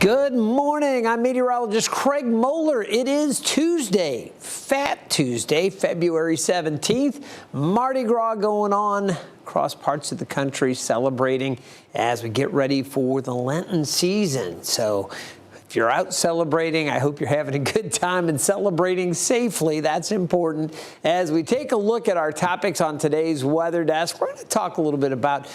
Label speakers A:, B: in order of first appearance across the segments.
A: Good morning. I'm meteorologist Craig Moeller. It is Tuesday, Fat Tuesday, February 17th. Mardi Gras going on across parts of the country, celebrating as we get ready for the Lenten season. So if you're out celebrating, I hope you're having a good time and celebrating safely. That's important. As we take a look at our topics on today's weather desk, we're going to talk a little bit about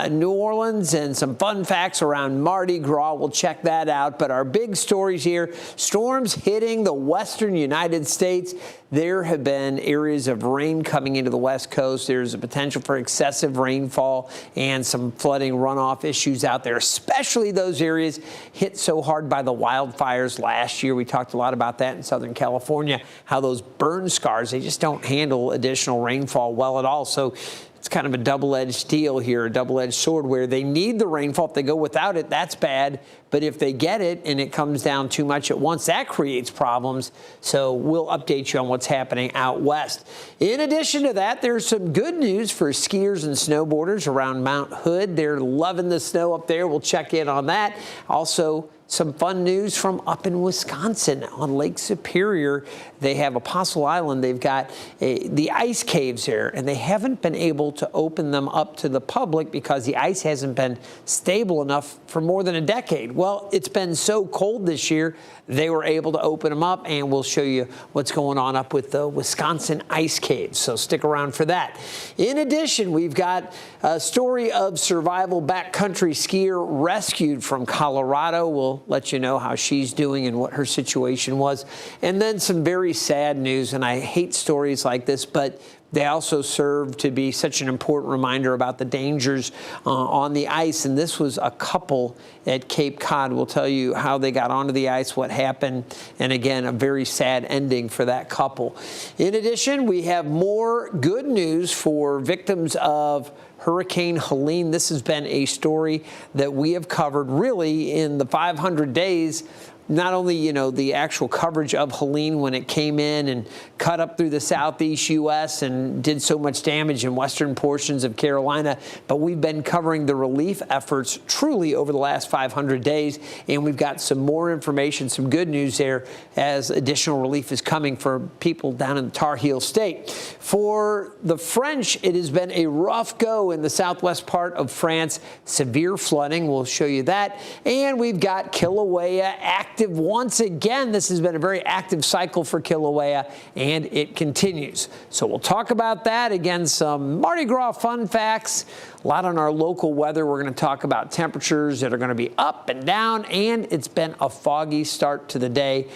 A: New Orleans and some fun facts around Mardi Gras. We'll check that out. But our big stories here, storms hitting the western United States. There have been areas of rain coming into the West Coast. There's a potential for excessive rainfall and some flooding runoff issues out there, especially those areas hit so hard by the wildfires last year. We talked a lot about that in Southern California, how those burn scars, they just don't handle additional rainfall well at all. So it's kind of a double-edged deal here, a double-edged sword, where they need the rainfall. If they go without it, that's bad. But if they get it and it comes down too much at once, that creates problems. So we'll update you on what's happening out west. In addition to that, there's some good news for skiers and snowboarders around Mount Hood. They're loving the snow up there. We'll check in on that. Also, some fun news from up in Wisconsin on Lake Superior. They have Apostle Island. They've got the ice caves there, and they haven't been able to open them up to the public because the ice hasn't been stable enough for more than a decade. Well, it's been so cold this year, they were able to open them up, and we'll show you what's going on up with the Wisconsin ice caves. So stick around for that. In addition, we've got a story of survival backcountry skier rescued from Colorado. We'll let you know how she's doing and what her situation was. And then some very sad news, and I hate stories like this, but they also serve to be such an important reminder about the dangers on the ice. And this was a couple at Cape Cod. We'll tell you how they got onto the ice, what happened, and again, a very sad ending for that couple. In addition, we have more good news for victims of Hurricane Helene. This has been a story that we have covered really in the 500 days. Not only, you know, the actual coverage of Helene when it came in and cut up through the southeast U.S. and did so much damage in western portions of Carolina, but we've been covering the relief efforts truly over the last 500 days, and we've got some more information, some good news there as additional relief is coming for people down in the Tar Heel State. For the French, it has been a rough go in the southwest part of France. Severe flooding, we'll show you that. And we've got Kilauea active once again. This has been a very active cycle for Kilauea, and it continues. So we'll talk about that. Again, some Mardi Gras fun facts, a lot on our local weather. We're going to talk about temperatures that are going to be up and down, and it's been a foggy start to the day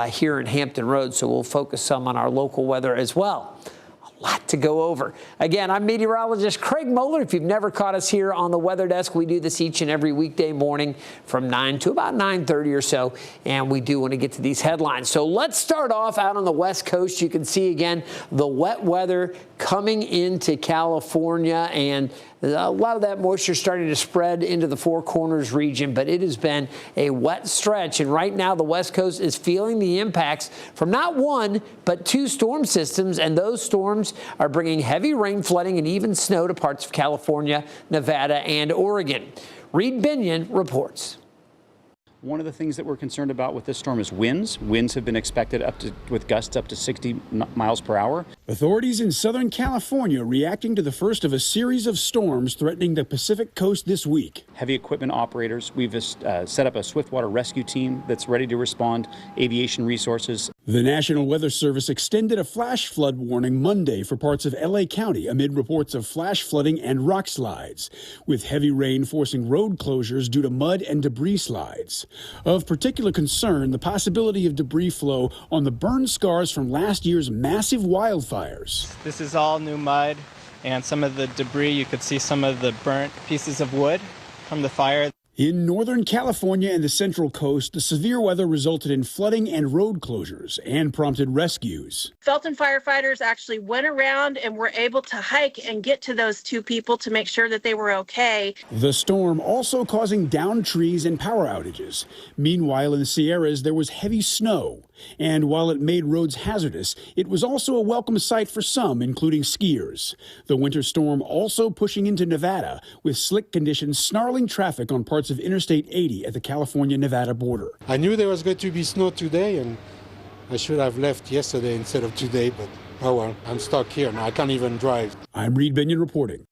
A: here in Hampton Roads, so we'll focus some on our local weather as well. Lot to go over. Again, I'm meteorologist Craig Moeller. If you've never caught us here on the weather desk, we do this each and every weekday morning from 9 to about 9:30 or so, and we do want to get to these headlines. So let's start off out on the West Coast. You can see again the wet weather coming into California, and a lot of that moisture starting to spread into the Four Corners region, but it has been a wet stretch. And right now, the West Coast is feeling the impacts from not one, but two storm systems. And those storms are bringing heavy rain, flooding, and even snow to parts of California, Nevada, and Oregon. Reed Binion reports.
B: One of the things that we're concerned about with this storm is winds. Winds have been expected with gusts up to 60 miles per hour.
C: Authorities in Southern California reacting to the first of a series of storms threatening the Pacific coast this week.
B: Heavy equipment operators. We've set up a swiftwater rescue team that's ready to respond, aviation resources.
C: The National Weather Service extended a flash flood warning Monday for parts of L.A. County amid reports of flash flooding and rock slides, with heavy rain forcing road closures due to mud and debris slides. Of particular concern, the possibility of debris flow on the burn scars from last year's massive wildfires.
D: This is all new mud, and some of the debris, you could see some of the burnt pieces of wood from the fire.
C: In Northern California and the Central Coast, the severe weather resulted in flooding and road closures and prompted rescues.
E: Felton firefighters actually went around and were able to hike and get to those two people to make sure that they were okay.
C: The storm also causing downed trees and power outages. Meanwhile, in the Sierras, there was heavy snow. And while it made roads hazardous, it was also a welcome sight for some, including skiers. The winter storm also pushing into Nevada, with slick conditions snarling traffic on parts parts of Interstate 80 at the California-Nevada border.
F: I knew there was going to be snow today, and I should have left yesterday instead of today, but oh well, I'm stuck here now. I can't even drive.
C: I'm Reed Binion reporting.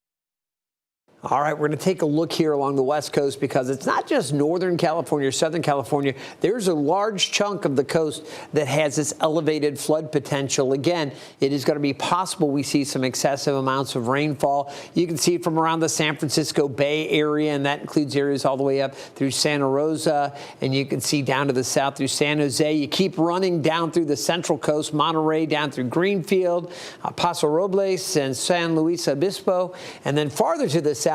A: All right, we're going to take a look here along the West Coast because it's not just Northern California or Southern California. There's a large chunk of the coast that has this elevated flood potential. Again, it is going to be possible we see some excessive amounts of rainfall. You can see it from around the San Francisco Bay Area, and that includes areas all the way up through Santa Rosa, and you can see down to the south through San Jose. You keep running down through the Central Coast, Monterey, down through Greenfield, Paso Robles, and San Luis Obispo, and then farther to the south,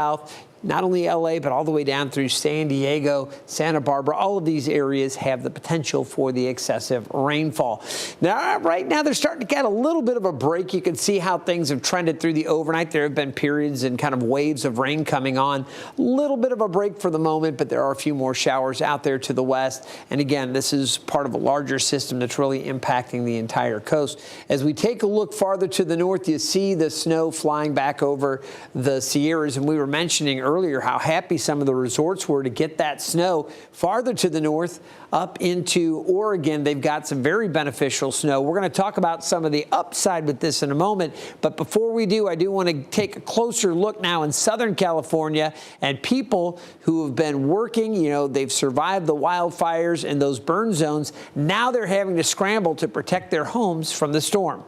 A: not only LA, but all the way down through San Diego, Santa Barbara. All of these areas have the potential for the excessive rainfall. Now, right now, they're starting to get a little bit of a break. You can see how things have trended through the overnight. There have been periods and kind of waves of rain coming on. A little bit of a break for the moment, but there are a few more showers out there to the west. And again, this is part of a larger system that's really impacting the entire coast. As we take a look farther to the north, you see the snow flying back over the Sierras. And we were mentioning earlier how happy some of the resorts were to get that snow farther to the north up into Oregon. They've got some very beneficial snow. We're going to talk about some of the upside with this in a moment. But before we do, I do want to take a closer look now in Southern California and people who have been working. You know, they've survived the wildfires and those burn zones. Now they're having to scramble to protect their homes from the storm.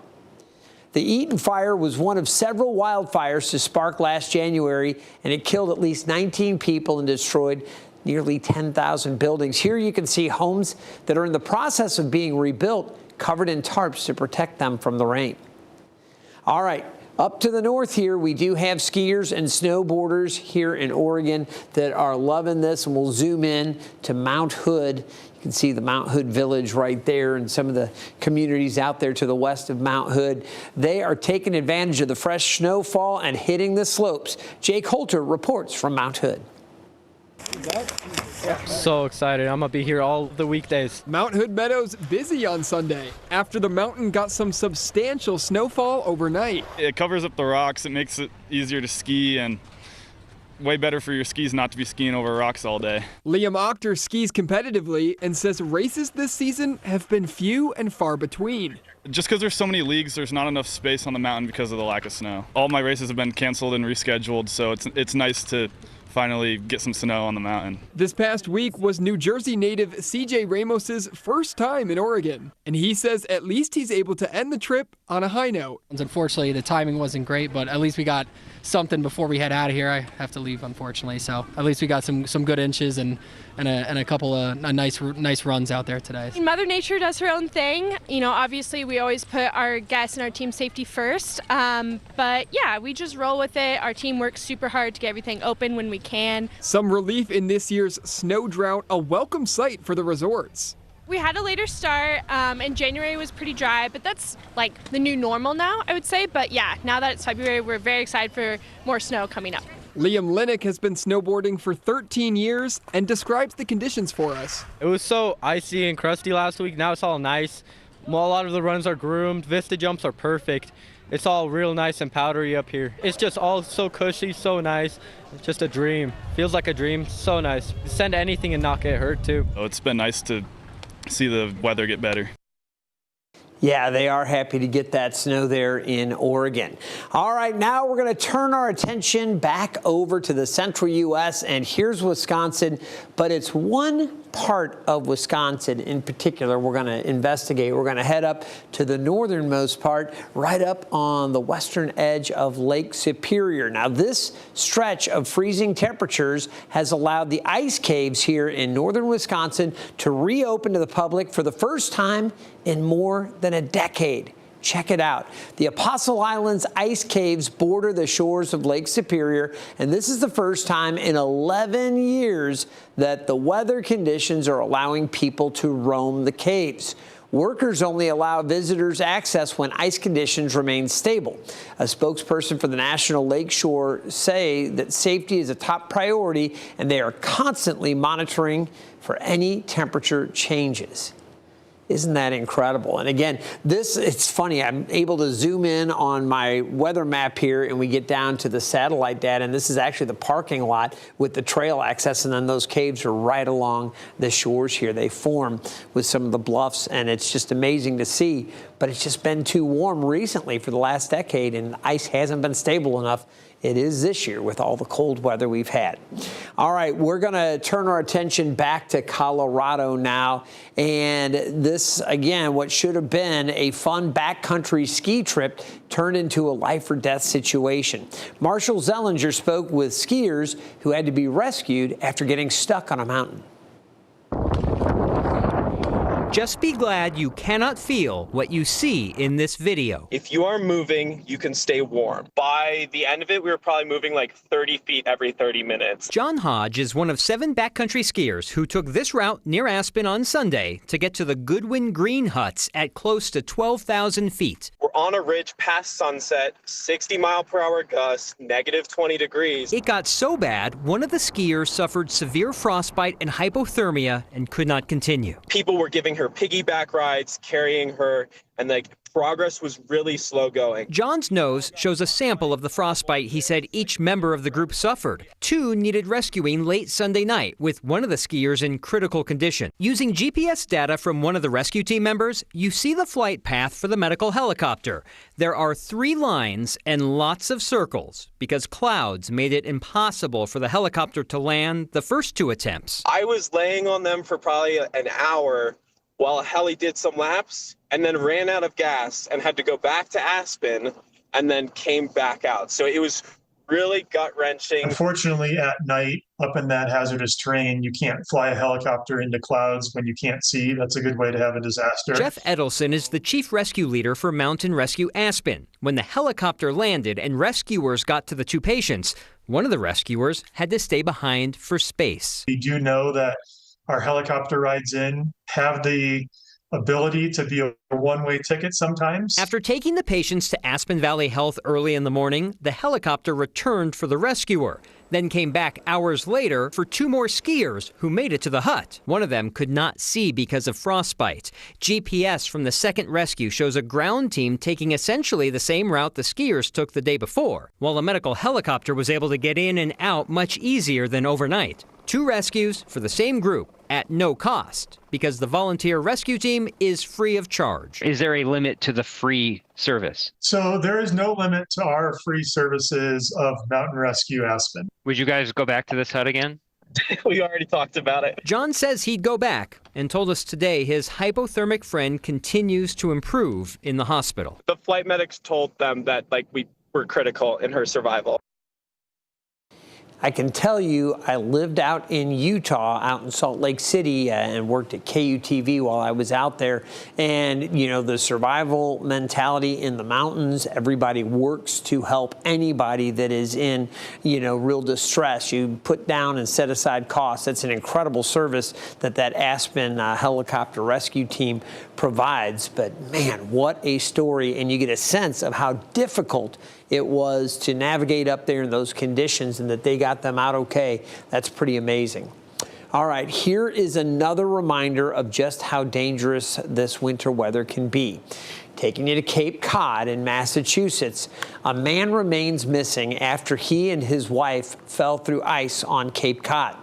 A: The Eaton fire was one of several wildfires to spark last January, and it killed at least 19 people and destroyed nearly 10,000 buildings. Here you can see homes that are in the process of being rebuilt, covered in tarps to protect them from the rain. All right. Up to the north here, we do have skiers and snowboarders here in Oregon that are loving this, and we'll zoom in to Mount Hood. You can see the Mount Hood Village right there and some of the communities out there to the west of Mount Hood. They are taking advantage of the fresh snowfall and hitting the slopes. Jake Holter reports from Mount Hood.
G: So excited. I'm going to be here all the weekdays.
H: Mount Hood Meadows busy on Sunday after the mountain got some substantial snowfall overnight.
I: It covers up the rocks. It makes it easier to ski and way better for your skis not to be skiing over rocks all day.
H: Liam Octor skis competitively and says races this season have been few and far between.
I: Just because there's so many leagues, there's not enough space on the mountain because of the lack of snow. All my races have been canceled and rescheduled, so it's nice to finally get some snow on the mountain.
H: This past week was New Jersey native CJ Ramos's first time in Oregon, and he says at least he's able to end the trip on a high note.
J: Unfortunately, the timing wasn't great, but at least we got something before we head out of here. I have to leave, unfortunately, so at least we got some good inches and a couple of nice runs out there today.
K: Mother Nature does her own thing. You know, obviously we always put our guests and our team safety first, but yeah, we just roll with it. Our team works super hard to get everything open when we can.
H: Some relief in this year's snow drought, a welcome sight for the resorts.
K: We had a later start, and January was pretty dry, but that's like the new normal now, I would say. But yeah, now that it's February, we're very excited for more snow coming up.
H: Liam Linick has been snowboarding for 13 years and describes the conditions for us.
G: It was so icy and crusty last week. Now it's all nice. Well, a lot of the runs are groomed. Vista jumps are perfect. It's all real nice and powdery up here. It's just all so cushy, so nice. It's just a dream. Feels like a dream. So nice. Send anything and not get hurt, too.
I: Oh, it's been nice to see the weather get better.
A: Yeah, they are happy to get that snow there in Oregon. All right, now we're going to turn our attention back over to the central U.S., and here's Wisconsin, but it's one part of Wisconsin in particular we're going to investigate. We're going to head up to the northernmost part, right up on the western edge of Lake Superior. Now, this stretch of freezing temperatures has allowed the ice caves here in northern Wisconsin to reopen to the public for the first time in more than a decade. Check it out. The Apostle Islands ice caves border the shores of Lake Superior, and this is the first time in 11 years that the weather conditions are allowing people to roam the caves. Workers only allow visitors access when ice conditions remain stable. A spokesperson for the National Lakeshore say that safety is a top priority, and they are constantly monitoring for any temperature changes. Isn't that incredible? And again, it's funny. I'm able to zoom in on my weather map here, and we get down to the satellite data. And this is actually the parking lot with the trail access. And then those caves are right along the shores here. They form with some of the bluffs, and it's just amazing to see. But it's just been too warm recently for the last decade, and the ice hasn't been stable enough. It is this year with all the cold weather we've had. All right, we're going to turn our attention back to Colorado now. And this, again, what should have been a fun backcountry ski trip turned into a life or death situation. Marshall Zellinger spoke with skiers who had to be rescued after getting stuck on a mountain.
L: Just be glad you cannot feel what you see in this video.
M: If you are moving, you can stay warm. By the end of it, we were probably moving like 30 feet every 30 minutes.
L: John Hodge is one of 7 backcountry skiers who took this route near Aspen on Sunday to get to the Goodwin Green Huts at close to 12,000 feet.
M: We're on a ridge past sunset, 60-mile-per-hour gusts, negative 20 degrees.
L: It got so bad, one of the skiers suffered severe frostbite and hypothermia and could not continue.
M: People were giving her piggyback rides, carrying her, and progress was really slow going.
L: John's nose shows a sample of the frostbite he said each member of the group suffered. 2 needed rescuing late Sunday night, with one of the skiers in critical condition. Using GPS data from one of the rescue team members, you see the flight path for the medical helicopter. There are 3 lines and lots of circles because clouds made it impossible for the helicopter to land the first 2 attempts.
M: I was laying on them for probably an hour while a heli did some laps and then ran out of gas and had to go back to Aspen and then came back out. So it was really gut-wrenching.
N: Unfortunately, at night, up in that hazardous terrain, you can't fly a helicopter into clouds when you can't see. That's a good way to have a disaster.
L: Jeff Edelson is the chief rescue leader for Mountain Rescue Aspen. When the helicopter landed and rescuers got to the 2 patients, one of the rescuers had to stay behind for space.
N: We do know that our helicopter rides in have the ability to be a one-way ticket sometimes.
L: After taking the patients to Aspen Valley Health early in the morning, the helicopter returned for the rescuer, then came back hours later for 2 more skiers who made it to the hut. One of them could not see because of frostbite. GPS from the second rescue shows a ground team taking essentially the same route the skiers took the day before, while a medical helicopter was able to get in and out much easier than overnight. 2 rescues for the same group at no cost because the volunteer rescue team is free of charge.
O: Is there a limit to the free service?
N: So there is no limit to our free services of Mountain Rescue Aspen.
O: Would you guys go back to this hut again?
M: We already talked about it.
L: John says he'd go back and told us today his hypothermic friend continues to improve in the hospital.
M: The flight medics told them that we were critical in her survival.
A: I can tell you I lived out in Utah, out in Salt Lake City, and worked at KUTV while I was out there. And, the survival mentality in the mountains, everybody works to help anybody that is in, real distress. You put down and set aside costs. That's an incredible service that Aspen helicopter rescue team provides. But, man, what a story. And you get a sense of how difficult it was to navigate up there in those conditions and that they got them out okay. That's pretty amazing. All right, here is another reminder of just how dangerous this winter weather can be. Taking you to Cape Cod in Massachusetts, a man remains missing after he and his wife fell through ice on Cape Cod.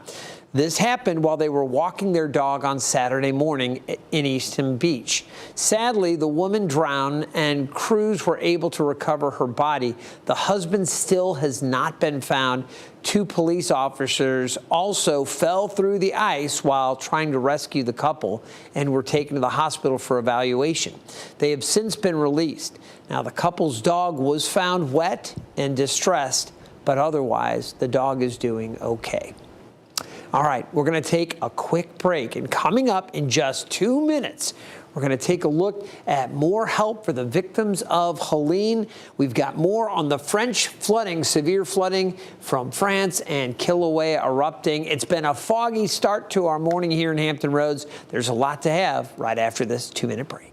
A: This happened while they were walking their dog on Saturday morning in Easton Beach. Sadly, the woman drowned and crews were able to recover her body. The husband still has not been found. 2 police officers also fell through the ice while trying to rescue the couple and were taken to the hospital for evaluation. They have since been released. Now, the couple's dog was found wet and distressed, but otherwise, the dog is doing okay. All right, we're going to take a quick break, and coming up in just 2 minutes, we're going to take a look at more help for the victims of Helene. We've got more on the French flooding, severe flooding from France and Kilauea erupting. It's been a foggy start to our morning here in Hampton Roads. There's a lot to have right after this 2-minute break.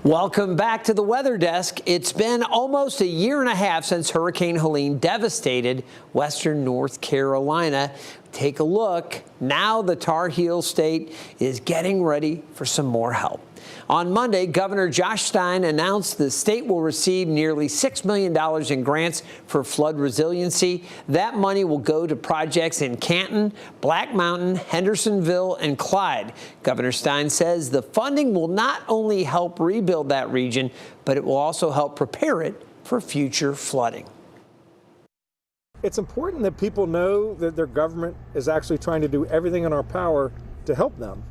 A: Welcome back to the Weather Desk. It's been almost a year and a half since Hurricane Helene devastated western North Carolina. Take a look. Now the Tar Heel State is getting ready for some more help. On Monday, Governor Josh Stein announced the state will receive nearly $6 million in grants for flood resiliency. That money will go to projects in Canton, Black Mountain, Hendersonville, and Clyde. Governor Stein says the funding will not only help rebuild that region, but it will also help prepare it for future flooding.
P: It's important that people know that their government is actually trying to do everything in our power to help them.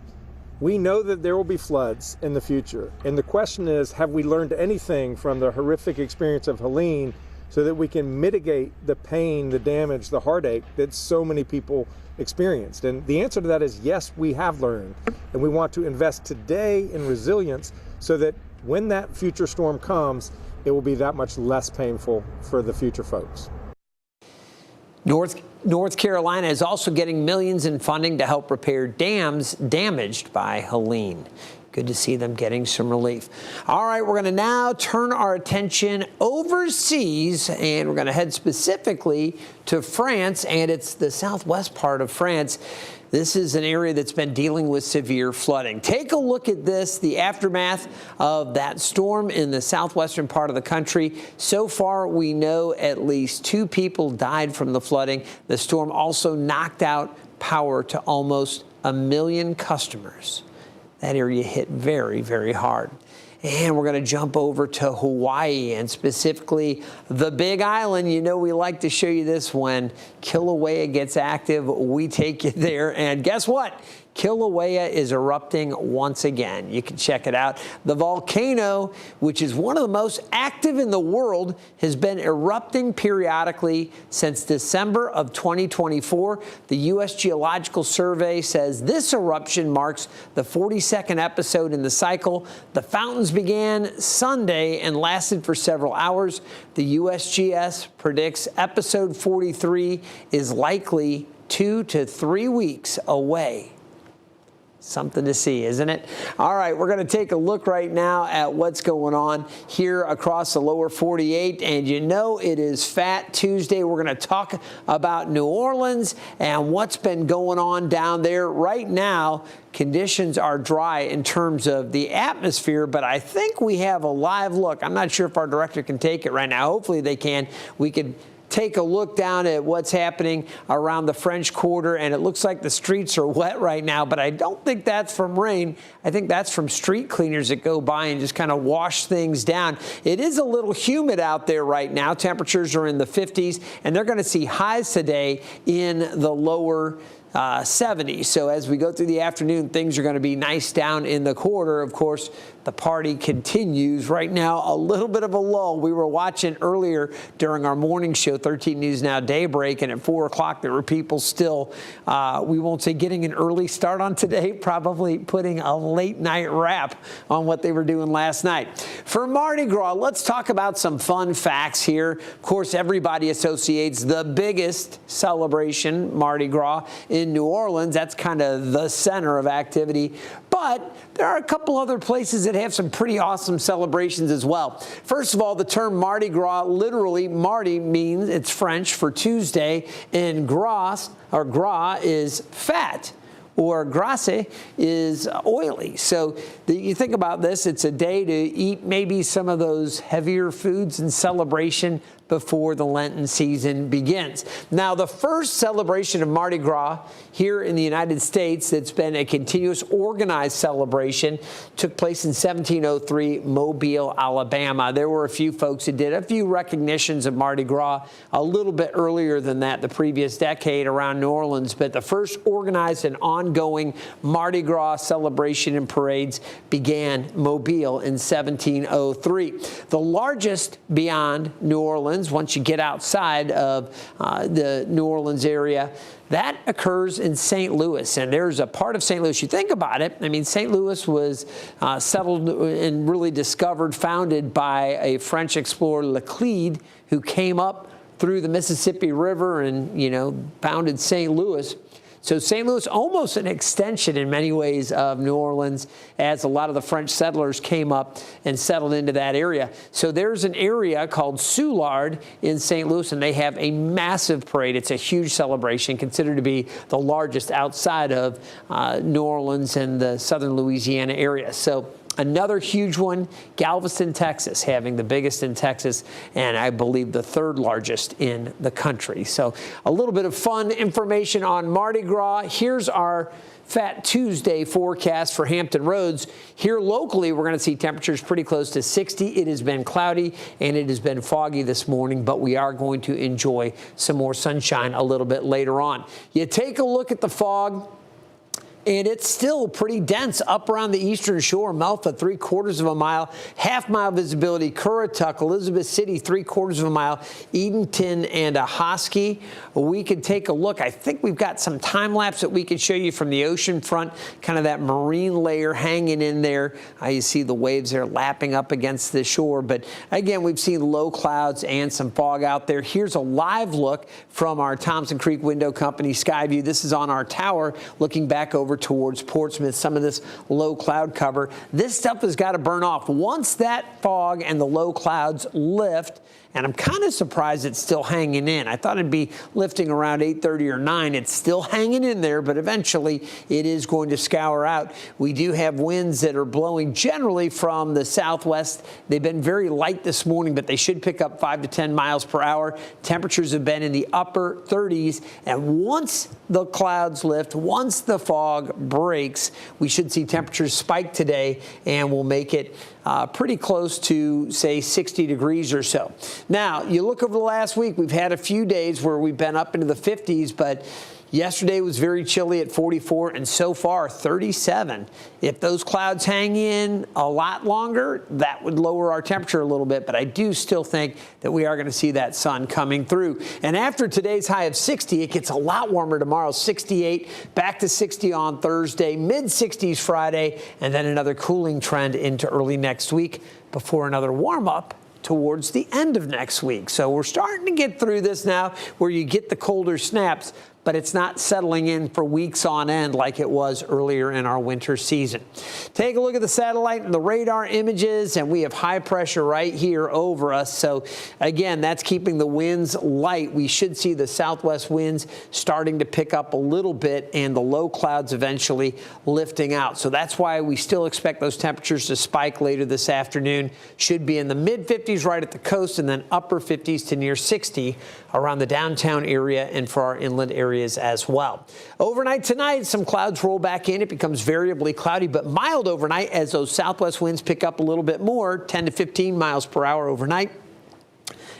P: We know that there will be floods in the future, and the question is, have we learned anything from the horrific experience of Helene so that we can mitigate the pain, the damage, the heartache that so many people experienced? And the answer to that is yes, we have learned, and we want to invest today in resilience so that when that future storm comes, it will be that much less painful for the future folks.
A: North Carolina is also getting millions in funding to help repair dams damaged by Helene. Good to see them getting some relief. All right, we're going to now turn our attention overseas, and we're going to head specifically to France, and it's the southwest part of France. This is an area that's been dealing with severe flooding. Take a look at this, the aftermath of that storm in the southwestern part of the country. So far, we know at least 2 people died from the flooding. The storm also knocked out power to almost 1 million customers. That area hit very, very hard. And we're going to jump over to Hawaii, and specifically the Big Island. You know, we like to show you this when Kilauea gets active. We take you there. And guess what? Kilauea is erupting once again. You can check it out. The volcano, which is one of the most active in the world, has been erupting periodically since December of 2024. The U.S. Geological Survey says this eruption marks the 42nd episode in the cycle. The fountains began Sunday and lasted for several hours. The USGS predicts episode 43 is likely 2 to 3 weeks away. Something to see, isn't it? All right, we're going to take a look right now at what's going on here across the lower 48. And you know it is Fat Tuesday. We're going to talk about New Orleans and what's been going on down there. Right now, conditions are dry in terms of the atmosphere, but I think we have a live look. I'm not sure if our director can take it right now. Hopefully they can. We could take a look down at what's happening around the French Quarter, and it looks like the streets are wet right now, but I don't think that's from rain. I think that's from street cleaners that go by and just kind of wash things down. It is a little humid out there right now. Temperatures are in the 50s, and they're going to see highs today in the lower 70s. So as we go through the afternoon, things are going to be nice down in the quarter. Of course, the party continues right now. A little bit of a lull. We were watching earlier during our morning show, 13 News Now Daybreak, and at 4 o'clock there were people still, we won't say getting an early start on today, probably putting a late night wrap on what they were doing last night. For Mardi Gras, let's talk about some fun facts here. Of course, everybody associates the biggest celebration, Mardi Gras, in New Orleans. That's kind of the center of activity. But there are a couple other places that have some pretty awesome celebrations as well. First of all, the term Mardi Gras, literally Mardi means, it's French for Tuesday, and gras is fat, or grasse is oily. So you think about this, it's a day to eat maybe some of those heavier foods in celebration before the Lenten season begins. Now, the first celebration of Mardi Gras here in the United States that's been a continuous organized celebration took place in 1703, Mobile, Alabama. There were a few folks who did a few recognitions of Mardi Gras a little bit earlier than that, the previous decade around New Orleans, but the first organized and ongoing Mardi Gras celebration and parades began Mobile in 1703. The largest beyond New Orleans, once you get outside of the New Orleans area, that occurs in St. Louis, and there's a part of St. Louis, you think about it, I mean, St. Louis was settled and really discovered, founded by a French explorer, Laclede, who came up through the Mississippi River and, founded St. Louis. So St. Louis, almost an extension in many ways of New Orleans, as a lot of the French settlers came up and settled into that area. So there's an area called Soulard in St. Louis, and they have a massive parade. It's a huge celebration, considered to be the largest outside of New Orleans and the southern Louisiana area. So another huge one, Galveston, Texas, having the biggest in Texas and I believe the third largest in the country. So a little bit of fun information on Mardi Gras. Here's our Fat Tuesday forecast for Hampton Roads. Here locally, we're going to see temperatures pretty close to 60. It has been cloudy and it has been foggy this morning, but we are going to enjoy some more sunshine a little bit later on. You take a look at the fog, and it's still pretty dense up around the eastern shore. Melfa, 3/4 of a mile. Half-mile visibility. Currituck, Elizabeth City, 3/4 of a mile. Edenton and Ahoskie. We could take a look. I think we've got some time lapse that we could show you from the ocean front, kind of that marine layer hanging in there. You see the waves there lapping up against the shore. But again, we've seen low clouds and some fog out there. Here's a live look from our Thompson Creek Window Company Skyview. This is on our tower looking back over towards Portsmouth, some of this low cloud cover. This stuff has got to burn off. Once that fog and the low clouds lift, and I'm kind of surprised it's still hanging in. I thought it'd be lifting around 8:30 or 9. It's still hanging in there, but eventually it is going to scour out. We do have winds that are blowing generally from the southwest. They've been very light this morning, but they should pick up 5 to 10 miles per hour. Temperatures have been in the upper 30s, and once the clouds lift, once the fog breaks, we should see temperatures spike today, and we'll make it pretty close to, say, 60 degrees or so. Now, you look over the last week, we've had a few days where we've been up into the 50s, but yesterday was very chilly at 44, and so far 37. If those clouds hang in a lot longer, that would lower our temperature a little bit, but I do still think that we are going to see that sun coming through. And after today's high of 60, it gets a lot warmer tomorrow, 68, back to 60 on Thursday, mid-60s Friday, and then another cooling trend into early next week before another warm-up towards the end of next week. So we're starting to get through this now where you get the colder snaps, but it's not settling in for weeks on end like it was earlier in our winter season. Take a look at the satellite and the radar images, and we have high pressure right here over us. So again, that's keeping the winds light. We should see the southwest winds starting to pick up a little bit and the low clouds eventually lifting out. So that's why we still expect those temperatures to spike later this afternoon. Should be in the mid-50s right at the coast, and then upper 50s to near 60 around the downtown area and for our inland areas as well. Overnight tonight, some clouds roll back in. It becomes variably cloudy, but mild overnight as those southwest winds pick up a little bit more, 10 to 15 miles per hour overnight.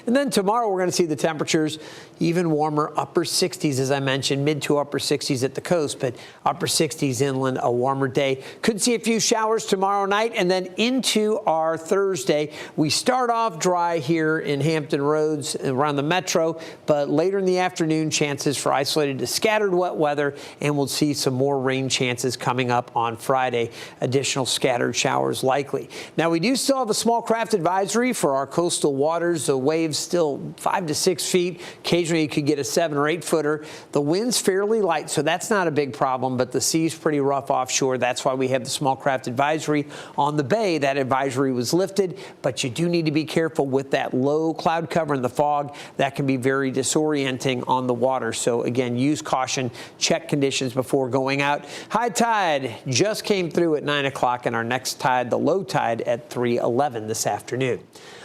A: And then tomorrow we're going to see the temperatures even warmer, upper 60s, as I mentioned, mid to upper 60s at the coast, but upper 60s inland, a warmer day. Could see a few showers tomorrow night, and then into our Thursday. We start off dry here in Hampton Roads around the metro, but later in the afternoon, chances for isolated to scattered wet weather, and we'll see some more rain chances coming up on Friday. Additional scattered showers likely. Now, we do still have a small craft advisory for our coastal waters. The waves still 5 to 6 feet. Occasionally you could get a 7 or 8 footer. The wind's fairly light, so that's not a big problem, but the sea's pretty rough offshore. That's why we have the small craft advisory on the bay. That advisory was lifted, but you do need to be careful with that low cloud cover and the fog. That can be very disorienting on the water. So again, use caution, check conditions before going out. High tide just came through at 9 o'clock, and our next tide, the low tide, at 3:11 this afternoon.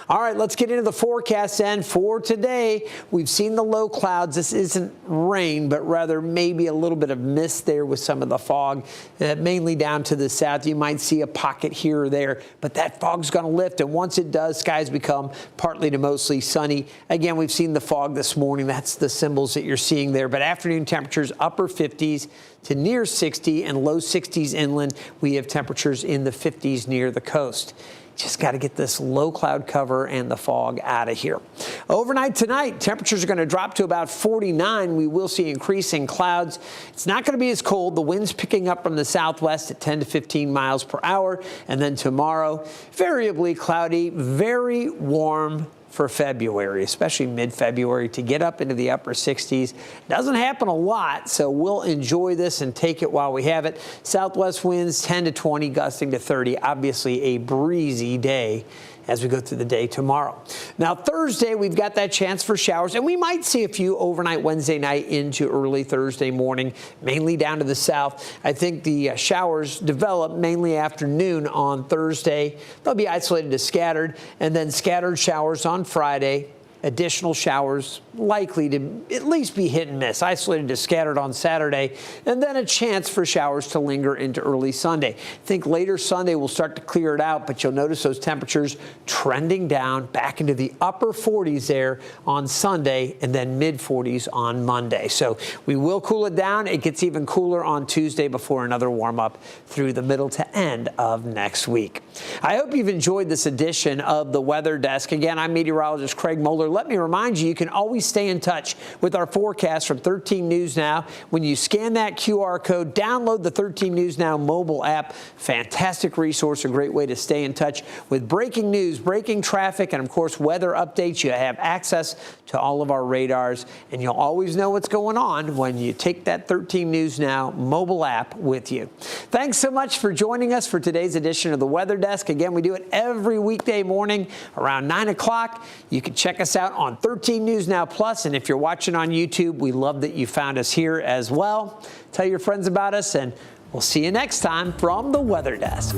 A: All right, let's get into the forecast then for today. We've seen the low clouds. This isn't rain, but rather maybe a little bit of mist there with some of the fog, mainly down to the south. You might see a pocket here or there, but that fog's going to lift, and once it does, skies become partly to mostly sunny. Again, we've seen the fog this morning. That's the symbols that you're seeing there, but afternoon temperatures upper 50s to near 60 and low 60s inland. We have temperatures in the 50s near the coast. Just got to get this low cloud cover and the fog out of here. Overnight tonight, temperatures are going to drop to about 49. We will see increasing clouds. It's not going to be as cold. The wind's picking up from the southwest at 10 to 15 miles per hour. And then tomorrow, variably cloudy, very warm, for February, especially mid-February, to get up into the upper 60s. Doesn't happen a lot, so we'll enjoy this and take it while we have it. Southwest winds 10 to 20, gusting to 30. Obviously a breezy day as we go through the day tomorrow. Now, Thursday, we've got that chance for showers, and we might see a few overnight Wednesday night into early Thursday morning, mainly down to the south. I think the showers develop mainly afternoon on Thursday. They'll be isolated to scattered, and then scattered showers on Friday. Additional showers likely to at least be hit and miss, isolated to scattered on Saturday, and then a chance for showers to linger into early Sunday. I think later Sunday we'll start to clear it out, but you'll notice those temperatures trending down back into the upper 40s there on Sunday, and then mid 40s on Monday. So we will cool it down. It gets even cooler on Tuesday before another warm up through the middle to end of next week. I hope you've enjoyed this edition of the Weather Desk. Again, I'm meteorologist Craig Moeller. Let me remind you, you can always stay in touch with our forecast from 13 News Now. When you scan that QR code, download the 13 News Now mobile app. Fantastic resource, a great way to stay in touch with breaking news, breaking traffic, and of course, weather updates. You have access to all of our radars, and you'll always know what's going on when you take that 13 News Now mobile app with you. Thanks so much for joining us for today's edition of the Weather Desk. Again, we do it every weekday morning around 9 o'clock. You can check us out on 13 News Now Plus, and if you're watching on YouTube, we love that you found us here as well. Tell your friends about us, and we'll see you next time from the Weather Desk.